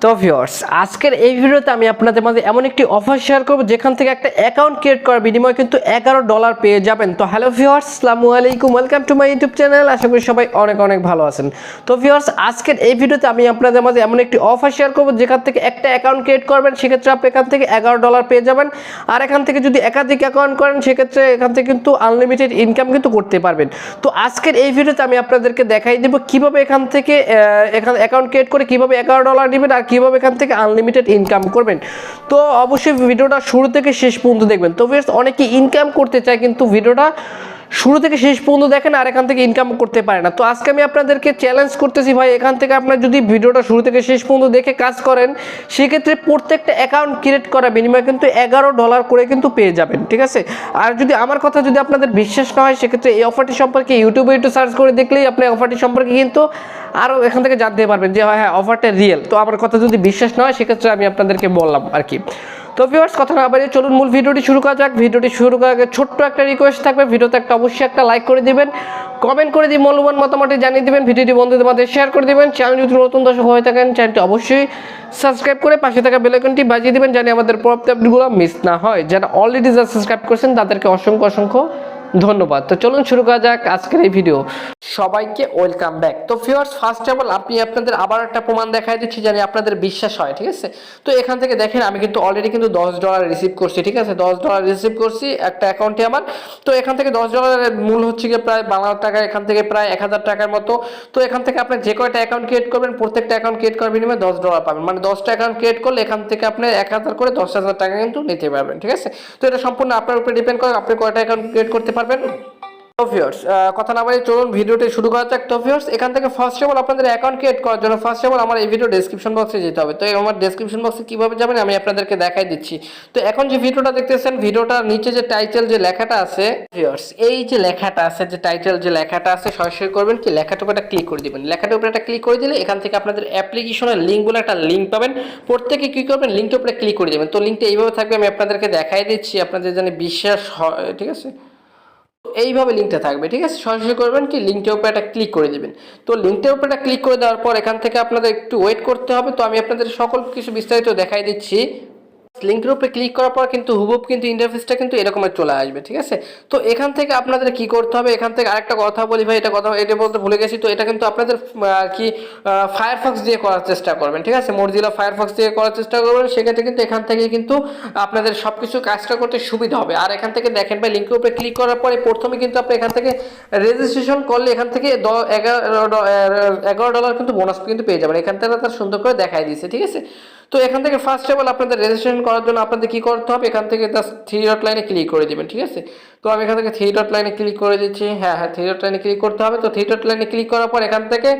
তো ভিউয়ার্স আজকের এই ভিডিওতে আমি আপনাদের মাঝে এমন একটি অফার শেয়ার করব যেখান থেকে একটা অ্যাকাউন্ট ক্রিয়েট করার বিনিময়ে কিন্তু $11 পেয়ে যাবেন। তো হ্যালো ভিউয়ার্স, আসসালামু আলাইকুম, welcome to my YouTube channel. আশা করি সবাই অনেক অনেক ভালো আছেন। তো ভিউয়ার্স আজকের এই ভিডিওতে আমি আপনাদের মাঝে এমন একটি অফার শেয়ার করব যেখান থেকে একটা অ্যাকাউন্ট ক্রিয়েট করবেন, সেক্ষেত্রে আপনি এখান থেকে $11 পেয়ে যাবেন। আর এখান থেকে যদি একাধিক অ্যাকাউন্ট করেন সেক্ষেত্রে এখান থেকে কিন্তু আনলিমিটেড ইনকাম কিন্তু করতে পারবেন। তো আজকের এই ভিডিওতে আমি আপনাদেরকে দেখাই দেব কিভাবে এখান থেকে অ্যাকাউন্ট ক্রিয়েট করে কিভাবে $11 নেবেন আর কিভাবে এখান থেকে আনলিমিটেড ইনকাম করবেন। তো অবশ্যই ভিডিওটা শুরু থেকে শেষ পর্যন্ত দেখবেন। তো ভিউয়ার্স অনেকে ইনকাম করতে চায় কিন্তু ভিডিওটা শুরু থেকে শেষ পর্যন্ত দেখেন আর এখান থেকে ইনকাম করতে পারে না। তো আজকে আমি আপনাদেরকে চ্যালেঞ্জ করতেছি ভাই, এখান থেকে আপনারা যদি ভিডিওটা শুরু থেকে শেষ পর্যন্ত দেখে কাজ করেন সেক্ষেত্রে প্রত্যেকটা অ্যাকাউন্ট ক্রিয়েট করা বিনিময়ে কিন্তু $11 করে কিন্তু পেয়ে যাবেন, ঠিক আছে। আর যদি আমার কথা যদি আপনাদের বিশ্বাস না হয় সেক্ষেত্রে এই অফারটি সম্পর্কে ইউটিউবে একটু সার্চ করে দেখলেই আপনি অফারটি সম্পর্কে কিন্তু আরও এখান থেকে জানতে পারবেন যে হ্যাঁ অফারটা রিয়েল। তো আমার কথা যদি বিশ্বাস না হয় সেক্ষেত্রে আমি আপনাদেরকে বললাম আর কি। তো ভিউয়ার্স কথা না বাড়িয়ে চলুন মূল ভিডিওটি শুরু করা যাক। ভিডিওটি শুরু করার আগে ছোট্ট একটা রিকোয়েস্ট থাকবে, ভিডিওতে অবশ্যই একটা লাইক করে দিবেন, কমেন্ট করে দিয়ে মূল্যবান মতামতটি জানিয়ে দিবেন, ভিডিওটি বন্ধুদের মধ্যে শেয়ার করে দিবেন। চ্যানেল যদি নতুন দর্শক হয়ে থাকেন চ্যানেলটি অবশ্যই সাবস্ক্রাইব করে পাশে থাকা বেল আইকনটি বাজিয়ে দিবেন জানি আমাদের পরবর্তী আপডেটগুলো মিস না হয়। যারা অলরেডি সাবস্ক্রাইব করেছেন তাদেরকে অসংখ্য অসংখ্য ধন্যবাদ। তো চলুন শুরু করা যাক আজকের এই ভিডিও। সবাইকে ওয়েলকাম ব্যাক। তো ভিউয়ার্স ফার্স্ট অফ অল আমি আপনাদের আবার একটা প্রমাণ দেখাই দিচ্ছি জানি আপনাদের বিশ্বাস হয়, ঠিক আছে। তো এখান থেকে দেখেন আমি কিন্তু অলরেডি কিন্তু $10 রিসিভ করছি, ঠিক আছে। $10 রিসিভ করছি একটা অ্যাকাউন্টে আমার। তো এখান থেকে $10 মূল হচ্ছে গিয়ে প্রায় বাংলা টাকা এখান থেকে প্রায় 1000 টাকার মতো। তো এখান থেকে আপনি যে কয়টা অ্যাকাউন্ট ক্রিয়েট করবেন প্রত্যেকটা অ্যাকাউন্ট ক্রিয়েট করার বিনিময়ে $10 পাবেন, মানে 10টা অ্যাকাউন্ট ক্রিয়েট করলে এখান থেকে আপনি 1000 করে 10,000 টাকা কিন্তু নিতে পারবেন, ঠিক আছে। তো এটা সম্পূর্ণ আপনার উপরে ডিপেন্ড করে আপনি কয়টা অ্যাকাউন্ট ক্রিয়েট করতে পারবেন। তো ভিউয়ার্স কথা না বাড়িয়ে চলুন ভিডিওটি শুরু করা যাক। তো ভিউয়ার্স এখান থেকে ফার্স্ট অফ অল আপনাদের অ্যাকাউন্ট ক্রিয়েট করার জন্য ফার্স্ট অফ অল আমার এই ভিডিও ডেসক্রিপশন বক্সে যেতে হবে। তো আমার ডেসক্রিপশন বক্সে কীভাবে যাবেন আমি আপনাদেরকে দেখাই দিচ্ছি। তো এখন যে ভিডিওটা দেখতেছেন ভিডিওটার নিচে যে টাইটেল যে লেখাটা আছে ভিউয়ার্স, এই যে লেখাটা আছে যে টাইটেল যে লেখাটা আছে সরাসরি করবেন কি লেখাটার উপরে একটা ক্লিক করে দিবেন। লেখাটার উপরে একটা ক্লিক করে দিলে এখান থেকে আপনাদের অ্যাপ্লিকেশনের লিঙ্ক বলে একটা লিঙ্ক পাবেন। প্রত্যেকে কী করবেন লিঙ্কটার উপরে ক্লিক করে দেবেন। তো লিঙ্কটা এইভাবে থাকবে, আমি আপনাদেরকে দেখাই দিচ্ছি আপনাদের যেন বিশ্বাস হয়, ঠিক আছে। এইভাবে লিঙ্কটা থাকবে, ঠিক আছে। সরাসরি করবেন কি লিঙ্কটার উপরে একটা ক্লিক করে দেবেন। তো লিঙ্কটার উপরে একটা ক্লিক করে দেওয়ার পর এখান থেকে আপনাদের একটু ওয়েট করতে হবে। তো আমি আপনাদের সকল কিছু বিস্তারিত দেখাই দিচ্ছি। লিঙ্কের উপরে ক্লিক করার পর কিন্তু হুবহু কিন্তু ইন্টারফেসটা কিন্তু এরকমের চলে আসবে, ঠিক আছে। তো এখান থেকে আপনাদের কি করতে হবে, এখান থেকে আরেকটা কথা বলি ভাই, এটা বলতে ভুলে গেছি। তো এটা কিন্তু আপনাদের আর কি ফায়ারফক্স দিয়ে করার চেষ্টা করবেন, ঠিক আছে। মজিলা ফায়ারফক্স দিয়ে করার চেষ্টা করবেন, সেক্ষেত্রে কিন্তু এখান থেকে কিন্তু আপনাদের সব কিছু কাজটা করতে সুবিধা হবে। আর এখান থেকে দেখেন ভাই লিঙ্কের উপরে ক্লিক করার পরে প্রথমে কিন্তু আপনি এখান থেকে রেজিস্ট্রেশন করলে এখান থেকে $11 কিন্তু বোনাস কিন্তু পেয়ে যাবেন। এখান থেকে তার সুন্দর করে দেখাই দিয়েছে, ঠিক আছে। তো এখান থেকে ফার্স্ট অফ অল আপনাদের রেজিস্ট্রেশন করার জন্য আপনাদের কি করতে হবে, এখান থেকে জাস্ট 3 ডট লাইনে ক্লিক করে দিবেন, ঠিক আছে। তো আমি এখান থেকে 3 ডট লাইনে ক্লিক করে দিচ্ছি। হ্যাঁ 3 ডট লাইনে ক্লিক করতে হবে। তো 3 ডট লাইনে ক্লিক করার পর এখান থেকে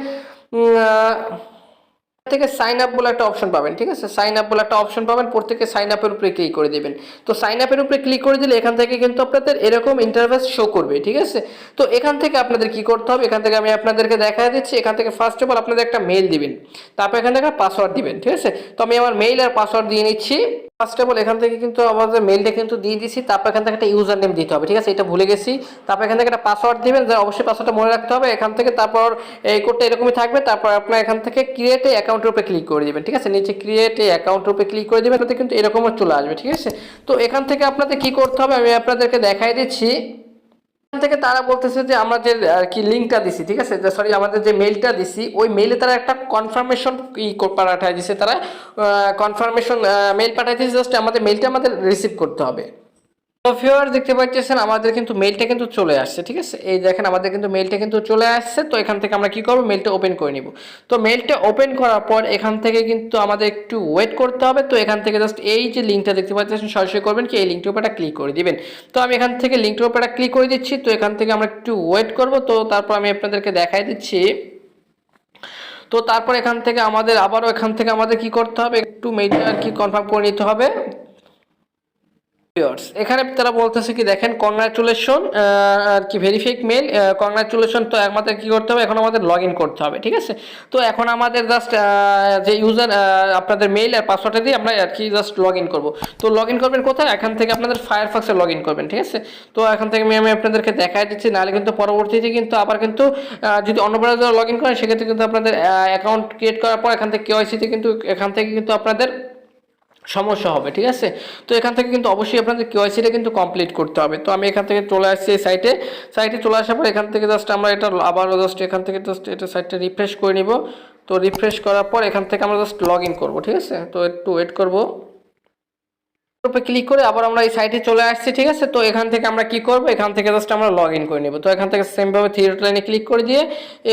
সাইন আপ বলে একটা অপশন পাবেন, ঠিক আছে। সাইন আপ বলে একটা অপশন পাবেন, প্রত্যেকে সাইন আপের উপরে ক্লিক করে দিবেন। তো সাইন আপের উপরে ক্লিক করে দিলে এখান থেকে কিন্তু আপনাদের এরকম ইন্টারফেস শো করবে, ঠিক আছে। তো এখান থেকে আপনাদের কি করতে হবে, এখান থেকে আমি আপনাদেরকে দেখা দিচ্ছি। এখান থেকে ফার্স্ট অফ অল আপনাদের একটা মেইল দিবেন, তারপর এখান থেকে পাসওয়ার্ড দিবেন, ঠিক আছে। তো আমি আমার মেইল আর পাসওয়ার্ড দিয়ে নিচ্ছি। ফার্স্ট অফ অল এখান থেকে কিন্তু আমাদের মেইলটা কিন্তু দিয়ে দিচ্ছি, তারপর এখান থেকে একটা ইউজার নেম দিতে হবে, ঠিক আছে। এটা ভুলে গেছি। তারপর এখান থেকে একটা পাসওয়ার্ড দিবেন, যে অবশ্যই পাসওয়ার্ডটা মনে রাখতে হবে। এখান থেকে তারপর এই কোডটা এরকমই থাকবে। তারপর আপনার এখান থেকে ক্রিয়েট এ অ্যাকাউন্টের উপরে ক্লিক করে দিবেন, ঠিক আছে। নিচে ক্রিয়েট এ অ্যাকাউন্টের উপরে ক্লিক করে দিবেন, তাতে কিন্তু এরকমও চলে আসবে, ঠিক আছে। তো এখান থেকে আপনাদের কি করতে হবে আমি আপনাদেরকে দেখাই দিচ্ছি। এখান থেকে তারা বলতেছে যে আমরা যে আর কি লিঙ্কটা দিছি, ঠিক আছে, সরি আমাদের যে মেইলটা দিছি ওই মেইলে তারা একটা কনফার্মেশন পাঠায় দিছে, তারা কনফার্মেশন মেইল পাঠাই দিয়েছে। জাস্ট আমাদের মেইলটা আমাদের রিসিভ করতে হবে। তো ভিউয়ার দেখতে পাচ্ছেন আমাদের কিন্তু মেইলটা কিন্তু চলে আসছে, ঠিক আছে। এই দেখেন আমাদের কিন্তু মেইলটা কিন্তু চলে আসছে। তো এখান থেকে আমরা কি করব মেইলটা ওপেন করে নিব। তো মেইলটা ওপেন করার পর এখান থেকে কিন্তু আমাদের একটু ওয়েট করতে হবে। তো এখান থেকে জাস্ট এই যে লিঙ্কটা দেখতে পাচ্ছেন সরাসরি করবেন কি এই লিঙ্কটার উপরে ক্লিক করে দিবেন। তো আমি এখান থেকে লিঙ্কটার উপরে ক্লিক করে দিচ্ছি। তো এখান থেকে আমরা একটু ওয়েট করব। তো তারপর আমি আপনাদেরকে দেখাই দিচ্ছি। তো তারপর এখান থেকে আমাদের আবারও এখান থেকে আমাদের কি করতে হবে, একটু মেইলটা আর কি কনফার্ম করে নিতে হবে। ভিউয়ার্স এখানে তারা বলতেছে কি দেখেন কংগ্রাচুলেশন আর কি ভেরিফাইড মেল কংগ্রাচুলেশন। তো আমাদের কি করতে হবে, এখন আমাদের লগ ইন করতে হবে, ঠিক আছে। তো এখন আমাদের জাস্ট যে ইউজার আপনাদের মেইল আর পাসওয়ার্ডটা দিয়ে আমরা আর কি জাস্ট লগ ইন করবো। তো লগ ইন করবেন কোথায়, এখান থেকে আপনাদের ফায়ারফক্সে লগ ইন করবেন, ঠিক আছে। তো এখান থেকে আমি আপনাদেরকে দেখাই দিচ্ছি, নাহলে কিন্তু পরবর্তীতে কিন্তু আবার কিন্তু যদি অন্য ব্রাউজারে লগ ইন করেন সেক্ষেত্রে কিন্তু আপনাদের অ্যাকাউন্ট ক্রিয়েট করার পর এখান থেকে কেওয়াইসিতে কিন্তু এখান থেকে কিন্তু আপনাদের সমস্যা হবে, ঠিক আছে। তো এখান থেকে কিন্তু অবশ্যই আপনাদের কেওয়াইসিটা কিন্তু কমপ্লিট করতে হবে। তো আমি এখান থেকে চলে আসছি এই সাইটে চলে আসার পর এখান থেকে জাস্ট আমরা এটা আবারও জাস্ট এখান থেকে জাস্ট এটা সাইটটা রিফ্রেশ করে নিব। তো রিফ্রেশ করার পর এখান থেকে আমরা জাস্ট লগ ইন করবো, ঠিক আছে। তো একটু ওয়েট করবো, উপরে ক্লিক করে আবার আমরা এই সাইটে চলে আসছি, ঠিক আছে। তো এখান থেকে আমরা কি করব, এখান থেকে জাস্ট আমরা লগ ইন করে নেব। তো এখান থেকে সেমভাবে থ্রি ডট লাইনে ক্লিক করে দিয়ে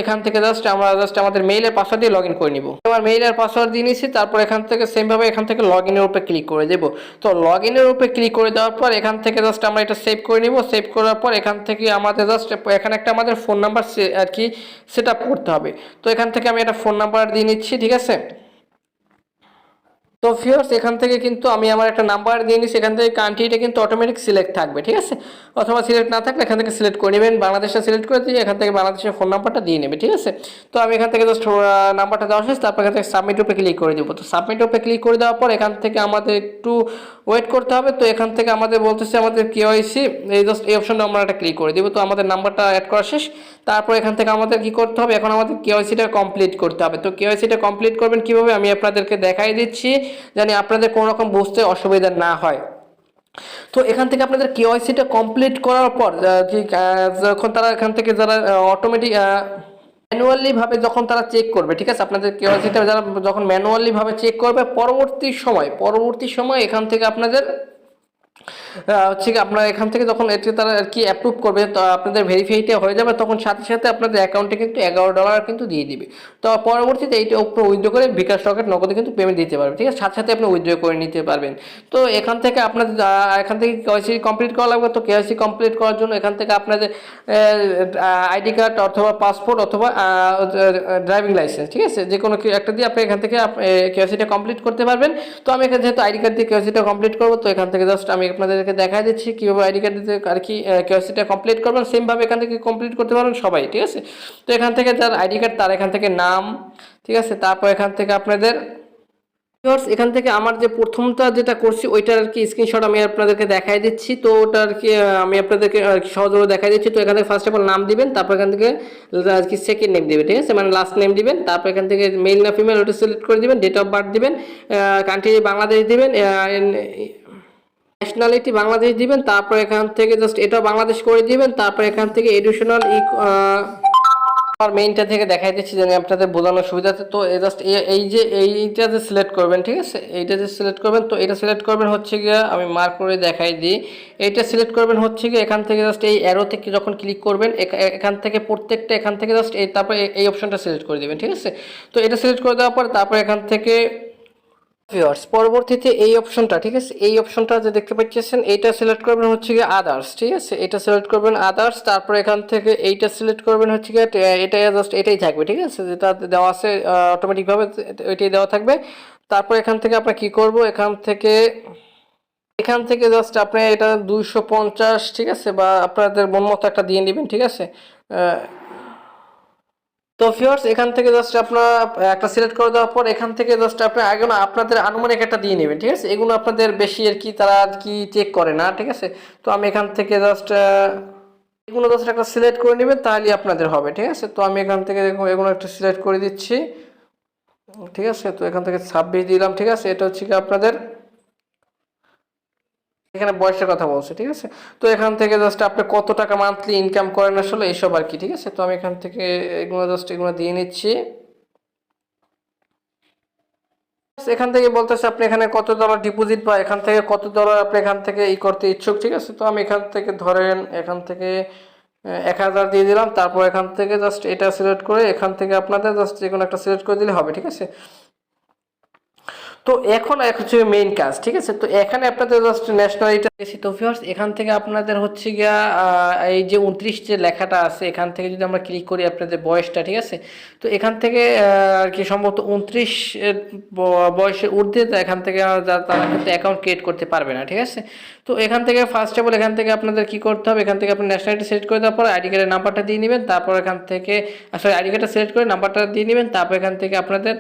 এখান থেকে জাস্ট আমরা আমাদের মেইলের পাসওয়ার্ড দিয়ে লগ ইন করে নিব। আমার মেইলের পাসওয়ার্ড দিয়ে নিয়েছি, তারপর এখান থেকে সেমভাবে এখান থেকে লগ ইনের উপরে ক্লিক করে দেব। তো লগ ইনের উপরে ক্লিক করে দেওয়ার পর এখান থেকে জাস্ট আমরা এটা সেভ করে নিব। সেভ করার পর এখান থেকে আমাদের জাস্ট এখানে একটা আমাদের ফোন নাম্বার আর কি সেট আপ করতে হবে। তো এখান থেকে আমি একটা ফোন নাম্বার দিয়ে নিচ্ছি, ঠিক আছে। তো ভিউয়ার্স এখান থেকে কিন্তু আমি আমার একটা নাম্বার দিয়ে নিই, সেখান থেকে কান্ট্রিটা কিন্তু অটোমেটিক সিলেক্ট থাকবে, ঠিক আছে। অথবা সিলেক্ট না থাকলে এখান থেকে সিলেক্ট করে নেবেন, বাংলাদেশটা সিলেক্ট করে দিয়ে এখান থেকে বাংলাদেশের ফোন নাম্বারটা দিয়ে নেবে, ঠিক আছে। তো আমি এখান থেকে জাস্ট নাম্বারটা দেওয়া শেষ, তারপর এখান থেকে সাবমিট উপরে ক্লিক করে দেবো। তো সাবমিট উপরে ক্লিক করে দেওয়ার পর এখান থেকে আমাদের একটু ওয়েট করতে হবে। তো এখান থেকে আমাদের বলতেছে আমাদের কেওয়াইসি, এই জাস্ট এই অপশনটা আমরা একটা ক্লিক করে দিব। তো আমাদের নাম্বারটা অ্যাড করা শেষ। তারপর এখান থেকে আমাদের কি করতে হবে, এখন আমাদের কেওয়াইসিটা কমপ্লিট করতে হবে। তো কেওয়াইসিটা কমপ্লিট করবেন কিভাবে আমি আপনাদেরকে দেখাই দিচ্ছি, জানি আপনাদের কোনো রকম বুঝতে অসুবিধা না হয়। তো এখান থেকে আপনাদের কেওয়াইসিটা কমপ্লিট করার পর যখন তারা এখান থেকে যারা অটোমেটিক ম্যানুয়ালি ভাবে যখন তারা চেক করবে, ঠিক আছে, আপনাদের কেওয়াইসিটা যারা যখন ম্যানুয়ালি ভাবে চেক করবে পরবর্তী সময় এখান থেকে আপনাদের হচ্ছে কি আপনার এখান থেকে যখন এটি তারা আর কি অ্যাপ্রুভ করবে, তো আপনাদের ভেরিফাইটা হয়ে যাবে, তখন সাথে সাথে আপনাদের অ্যাকাউন্টে কিন্তু $11 কিন্তু দিয়ে দিবে। তো পরবর্তীতে এইটা উপরে উইথড্র করে বিকাশ রকেট নগদে কিন্তু পেমেন্ট দিতে পারবেন, ঠিক আছে, সাথে সাথে আপনি উইথড্র করে নিতে পারবেন। তো এখান থেকে আপনাদের এখান থেকে কেওয়াইসি কমপ্লিট করা লাগবে। তো কেওয়াইসি কমপ্লিট করার জন্য এখান থেকে আপনাদের আইডি কার্ড অথবা পাসপোর্ট অথবা ড্রাইভিং লাইসেন্স, ঠিক আছে, যে কোনো একটা দিয়ে আপনি এখান থেকে কেওয়াইসিটা কমপ্লিট করতে পারবেন। তো আমি এখানে যেহেতু আইডি কার্ড দিয়ে কেওয়াইসিটা কমপ্লিট করবো, তো এখান থেকে জাস্ট আমি আপনাদেরকে দেখা দিচ্ছি কীভাবে আইডি কার্ড দিতে আর কি কেওয়াইসিটা কমপ্লিট করবেন। সেমভাবে এখান থেকে কমপ্লিট করতে পারবেন সবাই, ঠিক আছে। তো এখান থেকে যার আইডি কার্ড তার এখান থেকে নাম, ঠিক আছে, তারপর এখান থেকে আপনাদের এখান থেকে আমার যে প্রথমটা যেটা করছি ওইটার আর কি স্ক্রিনশট আমি আপনাদেরকে দেখাই দিচ্ছি। তো ওটা আর কি আমি আপনাদেরকে সহজভাবে দেখাই দিচ্ছি। তো এখান থেকে ফার্স্ট অফ অল নাম দিবেন, তারপর এখান থেকে আর কি সেকেন্ড নেম দিবেন, ঠিক আছে, মানে লাস্ট নেম দিবেন। তারপর এখান থেকে মেল না ফিমেল ওটা সিলেক্ট করে দিবেন, ডেট অফ বার্থ দিবেন, কান্ট্রি বাংলাদেশ দিবেন, ন্যাশনালিটি বাংলাদেশ দিবেন। তারপর এখান থেকে জাস্ট এটাও বাংলাদেশ করে দিবেন। তারপর এখান থেকে এডুকেশনাল আর মেইনটা থেকে দেখাই দিচ্ছি জানি আপনাদের বোঝানোর সুবিধাতে। তো জাস্ট এই যে এইটা যে সিলেক্ট করবেন, ঠিক আছে, এইটা যে সিলেক্ট করবেন, তো এটা সিলেক্ট করবেন হচ্ছে গিয়ে আমি মার্ক করে দেখাই দিই। এইটা সিলেক্ট করবেন হচ্ছে গিয়ে এখান থেকে জাস্ট এই অ্যারো থেকে যখন ক্লিক করবেন এখান থেকে প্রত্যেকটা এখান থেকে জাস্ট এই তারপর এই অপশনটা সিলেক্ট করে দেবেন, ঠিক আছে। তো এটা সিলেক্ট করে দেওয়ার পর তারপর এখান থেকে ভিউয়ার্স পরবর্তীতে এই অপশনটা, ঠিক আছে, এই অপশনটা যে দেখতে পাচ্ছেন এইটা সিলেক্ট করবেন হচ্ছে গিয়ে আদার্স, ঠিক আছে, এটা সিলেক্ট করবেন আদার্স। তারপর এখান থেকে এইটা সিলেক্ট করবেন হচ্ছে গিয়ে এটা জাস্ট এটাই থাকবে, ঠিক আছে, যেটা দেওয়া আছে অটোমেটিকভাবে এটাই দেওয়া থাকবে। তারপর এখান থেকে আমরা কি করব, এখান থেকে জাস্ট আপনি এটা 250, ঠিক আছে, বা আপনাদের মন মতো একটা দিয়ে নেবেন, ঠিক আছে। তো ভিউয়ার্স এখান থেকে জাস্ট আপনার একটা সিলেক্ট করে দেওয়ার পর এখান থেকে জাস্ট আপনি আগে না আপনাদের আনুমানিক একটা দিয়ে নেবেন, ঠিক আছে, এগুলো আপনাদের বেশি আর কি তারা আর কি চেক করে না, ঠিক আছে। তো আমি এখান থেকে জাস্ট এগুলো জাস্ট একটা সিলেক্ট করে নেবেন, তাহলে আপনাদের হবে, ঠিক আছে। তো আমি এখান থেকে দেখুন এগুলো একটা সিলেক্ট করে দিচ্ছি, ঠিক আছে। তো এখান থেকে 26 দিলাম, ঠিক আছে, এটা হচ্ছে কি আপনাদের এখানে বয়সের কথা বলছে, ঠিক আছে। তো এখান থেকে জাস্ট আপনি কত টাকা মান্থলি ইনকাম করেন আসলে এইসব আর কি, ঠিক আছে। তো আমি এখান থেকে এগুলো জাস্ট এগুলো দিয়ে নিচ্ছি। এখান থেকে বলতেছে আপনি এখানে $কত ডিপোজিট বা এখান থেকে $কত আপনি এখান থেকে করতে ইচ্ছুক, ঠিক আছে। তো আমি এখান থেকে ধরেন এখান থেকে 1000 দিয়ে দিলাম। তারপর এখান থেকে জাস্ট এটা সিলেক্ট করে এখান থেকে আপনাদের জাস্ট যে কোনো একটা সিলেক্ট করে দিলে হবে, ঠিক আছে। তো তো এখন হচ্ছে মেইন কাজ, ঠিক আছে। তো এখানে আপনাদের জাস্ট ন্যাশনালিটি এসে, তো ভিউয়ার্স এখান থেকে আপনাদের হচ্ছে গিয়া এই যে 29 যে লেখাটা আছে এখান থেকে যদি আমরা ক্লিক করি আপনাদের বয়সটা, ঠিক আছে। তো এখান থেকে আর কি সম্ভবত 29 বয়সের ঊর্ধ্বে, তো এখান থেকে তারা কিন্তু অ্যাকাউন্ট ক্রিয়েট করতে পারবে না, ঠিক আছে। তো এখান থেকে ফার্স্ট অফ অল এখান থেকে আপনাদের কি করতে হবে, এখান থেকে আপনার ন্যাশনালিটি সিলেক্ট করে দেওয়ার পর আইডি কার্ডের নাম্বারটা দিয়ে নেবেন, তারপর এখান থেকে আসলে আইডি কার্ডটা সিলেক্ট করে নাম্বারটা দিয়ে নেবেন, তারপর এখান থেকে আপনাদের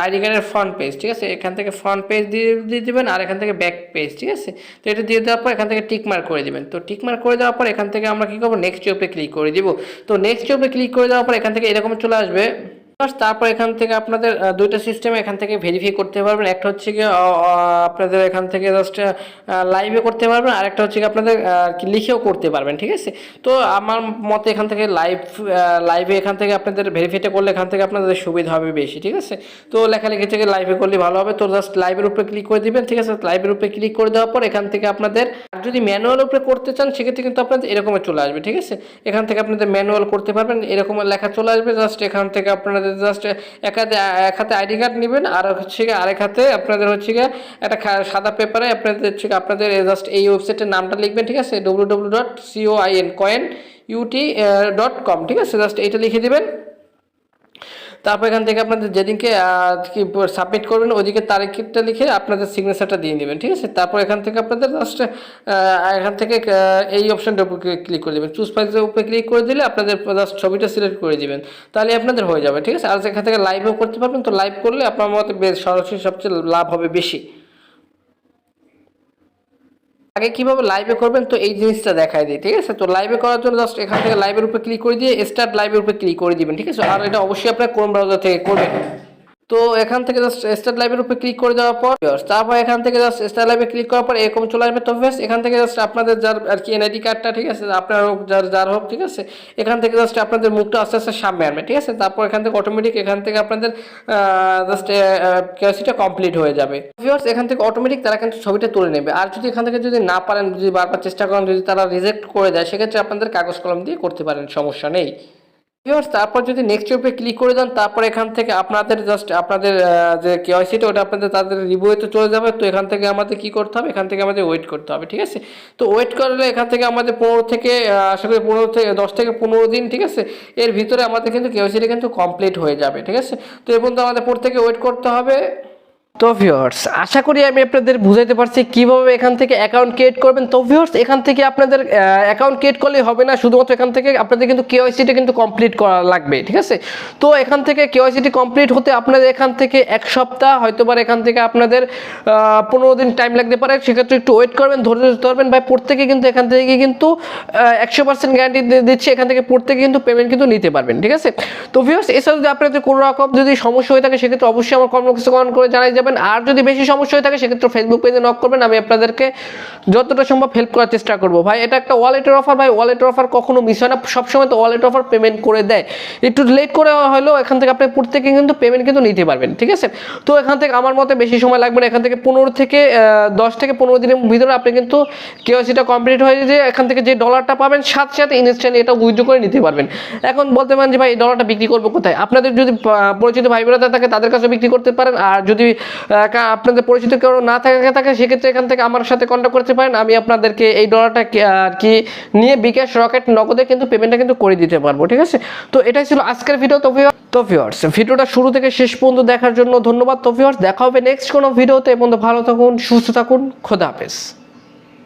আইডি কার্ডের ফ্রন্ট পেজ, ঠিক আছে, এখান থেকে ফ্রন্ট পেজ দিয়ে দিবেন, আর এখান থেকে ব্যাক পেজ, ঠিক আছে। তো এটা দিয়ে দেওয়ার পর এখান থেকে টিক মার্ক করে দিবেন। তো টিক মার্ক করে দেওয়ার পর এখান থেকে আমরা কি করবো, নেক্সট জবে ক্লিক করে দিব। তো নেক্সট জবে ক্লিক করে দেওয়ার পর এখান থেকে এরকম চলে আসবে। তারপর এখান থেকে আপনাদের দুইটা সিস্টেমে এখান থেকে ভেরিফাই করতে পারবেন। একটা হচ্ছে কি আপনাদের এখান থেকে জাস্ট লাইভে করতে পারবেন, আর একটা হচ্ছে কি আপনাদের লিখেও করতে পারবেন, ঠিক আছে। তো আমার মতে এখান থেকে লাইভে এখান থেকে আপনাদের ভেরিফাইটা করলে এখান থেকে আপনাদের সুবিধা হবে বেশি, ঠিক আছে। তো লেখালেখি থেকে লাইভে করলে ভালো হবে। তো জাস্ট লাইভের উপরে ক্লিক করে দিবেন, ঠিক আছে। লাইভের উপরে ক্লিক করে দেওয়ার পর এখান থেকে আপনাদের যদি ম্যানুয়াল উপরে করতে চান সেক্ষেত্রে কিন্তু আপনাদের এরকম চলে আসবে, ঠিক আছে। এখান থেকে আপনাদের ম্যানুয়াল করতে পারবেন, এরকম লেখা চলে আসবে। জাস্ট এখান থেকে আপনাদের জাস্ট এক হাতে আইডি কার্ড নেবেন, আর হচ্ছে গিয়ে আরেক হাতে আপনাদের হচ্ছে গিয়ে একটা সাদা পেপারে আপনাদের হচ্ছে আপনাদের জাস্ট এই ওয়েবসাইটের নামটা লিখবেন, ঠিক আছে, www.coinut.com, ঠিক আছে। জাস্ট এইটা লিখে দিবেন। তারপর এখান থেকে আপনাদের যেদিনকে সাবমিট করবেন ওইদিকে তারিখটা লিখে আপনাদের সিগনেচারটা দিয়ে নেবেন, ঠিক আছে। তারপর এখান থেকে আপনাদের জাস্ট এখান থেকে এই অপশনটার উপর ক্লিক করে দেবেন, চুজ ফাইলের উপরে ক্লিক করে দিলে আপনাদের জাস্ট ছবিটা সিলেক্ট করে দিবেন, তাহলে আপনাদের হয়ে যাবে, ঠিক আছে। আর এখান থেকে লাইভও করতে পারবেন। তো লাইভ করলে আপনার মতে সরাসরি সবচেয়ে লাভ হবে বেশি। আগে কিভাবে লাইভে করবেন তো এই জিনিসটা দেখাই দিই, ঠিক আছে। তো লাইভে করার জন্য জাস্ট এখান থেকে লাইভের উপরে ক্লিক করে দিয়ে স্টার্ট লাইভের উপরে ক্লিক করে দিবেন, ঠিক আছে। আর এটা অবশ্যই আপনার ক্রোম ব্রাউজার থেকে করবেন। তো এখান থেকে জাস্ট স্টার্ট লাইভের উপরে ক্লিক করে দেওয়ার পর তারপর এখান থেকে জাস্ট স্টার্ট লাইভে ক্লিক করার পর এরকম চলে আসবে। তো ফেস এখান থেকে জাস্ট আপনাদের যার আর কি এনআইডি কার্ডটা, ঠিক আছে, আপনার হোক যার হোক, ঠিক আছে, এখান থেকে জাস্ট আপনাদের মুখটা আস্তে আস্তে সামনে আনবে, ঠিক আছে। তারপর এখান থেকে অটোমেটিক এখান থেকে আপনাদের জাস্ট কেওয়াইসিটা কমপ্লিট হয়ে যাবে। ভিউয়ার্স এখান থেকে অটোমেটিক তারা কিন্তু ছবিটা তুলে নেবে। আর যদি এখান থেকে যদি না পারেন, যদি বারবার চেষ্টা করেন, যদি তারা রিজেক্ট করে দেয়, সেক্ষেত্রে আপনাদের কাগজ কলম দিয়ে করতে পারেন, সমস্যা নেই। তারপর যদি নেক্সট জবে ক্লিক করে দেন, তারপর এখান থেকে আপনাদের জাস্ট আপনাদের যে কেওয়াইসিটা ওটা আপনাদের তাদের রিভিউতে চলে যাবে। তো এখান থেকে আমাদের কি করতে হবে, এখান থেকে আমাদের ওয়েট করতে হবে, ঠিক আছে। তো ওয়েট করলে এখান থেকে আমাদের 15 থেকে আশা করি 10 থেকে 15 দিন, ঠিক আছে, এর ভিতরে আমাদের কিন্তু কেওয়াইসিটা কিন্তু কমপ্লিট হয়ে যাবে, ঠিক আছে। তো এর পর্যন্ত আমাদের পর থেকে ওয়েট করতে হবে। তো ভিউয়ার্স আশা করি আমি আপনাদের বুঝাইতে পারছি কিভাবে এখান থেকে অ্যাকাউন্ট ক্রিয়েট করবেন। তো ভিউয়ার্স এখান থেকে আপনাদের অ্যাকাউন্ট ক্রিয়েট করলে হবে না, শুধুমাত্র এখান থেকে আপনাদের কিন্তু কেওয়াইসিটা কিন্তু কমপ্লিট করা লাগবে, ঠিক আছে। তো এখান থেকে কেওয়াইসিটি কমপ্লিট হতে আপনাদের এখান থেকে 1 সপ্তাহ হয়তোবার এখান থেকে আপনাদের 15 দিন টাইম লাগতে পারে। সেক্ষেত্রে একটু ওয়েট করবেন, ধৈর্য ধরবেন ভাই। প্রত্যেকে কিন্তু এখান থেকে কিন্তু 100% গ্যারান্টি দিচ্ছে, এখান থেকে প্রত্যেকে কিন্তু পেমেন্ট কিন্তু নিতে পারবেন, ঠিক আছে। তো ভিউয়ার্স এছাড়া যদি আপনাদের কোনো রকম যদি সমস্যা হয়ে থাকে সেক্ষেত্রে অবশ্যই আমার কমেন্ট করে জানাই যাবেন। আর যদি বেশি সমস্যা হয়ে থাকে সেক্ষেত্রে ফেসবুক পেজে নক করবেন, আমি আপনাদেরকে যতটা সম্ভব হেল্প করার চেষ্টা করব। ভাই এটা একটা ওয়ালেটের অফার, ভাই ওয়ালেটের অফার কখনো মিস হয় না, সবসময় তো ওয়ালেট অফার পেমেন্ট করে দেয়। একটু লেট করে হলেও এখান থেকে আপনি প্রত্যেকে কিন্তু পেমেন্ট কিন্তু নিতে পারবেন, ঠিক আছে। তো এখান থেকে আমার মতে বেশি সময় লাগবে না, এখান থেকে 10 থেকে 15 দিনের ভিতরে আপনি কিন্তু কেওয়াইসিটা কমপ্লিট হয়ে যে এখান থেকে যে ডলারটা পাবেন সাথে সাথে ইনস্ট্যান্ট এটা উইথড্র করে নিতে পারবেন। এখন বলতে পারেন যে ভাই এই ডলারটা বিক্রি করবো কোথায়, আপনাদের যদি পরিচিত ভাই বোনেরা থাকে তাদের কাছে বিক্রি করতে পারেন। আর যদি আপনাদের পরিচিত কেউ না থাকে সেক্ষেত্রে এখান থেকে আমার সাথে কন্ট্যাক্ট করতে পারেন, আমি আপনাদেরকে এই ডলারটা আর কি নিয়ে বিকাশ রকেট নগদে কিন্তু পেমেন্টটা কিন্তু করে দিতে পারবো, ঠিক আছে। তো এটাই ছিল আজকের ভিডিও। তো ভিউয়ার্স ভিডিওটা শুরু থেকে শেষ পর্যন্ত দেখার জন্য ধন্যবাদ। তো ভিউয়ার্স দেখা হবে নেক্সট কোনো ভিডিওতে। এই পর্যন্ত ভালো থাকুন, সুস্থ থাকুন, খোদা হাফেজ।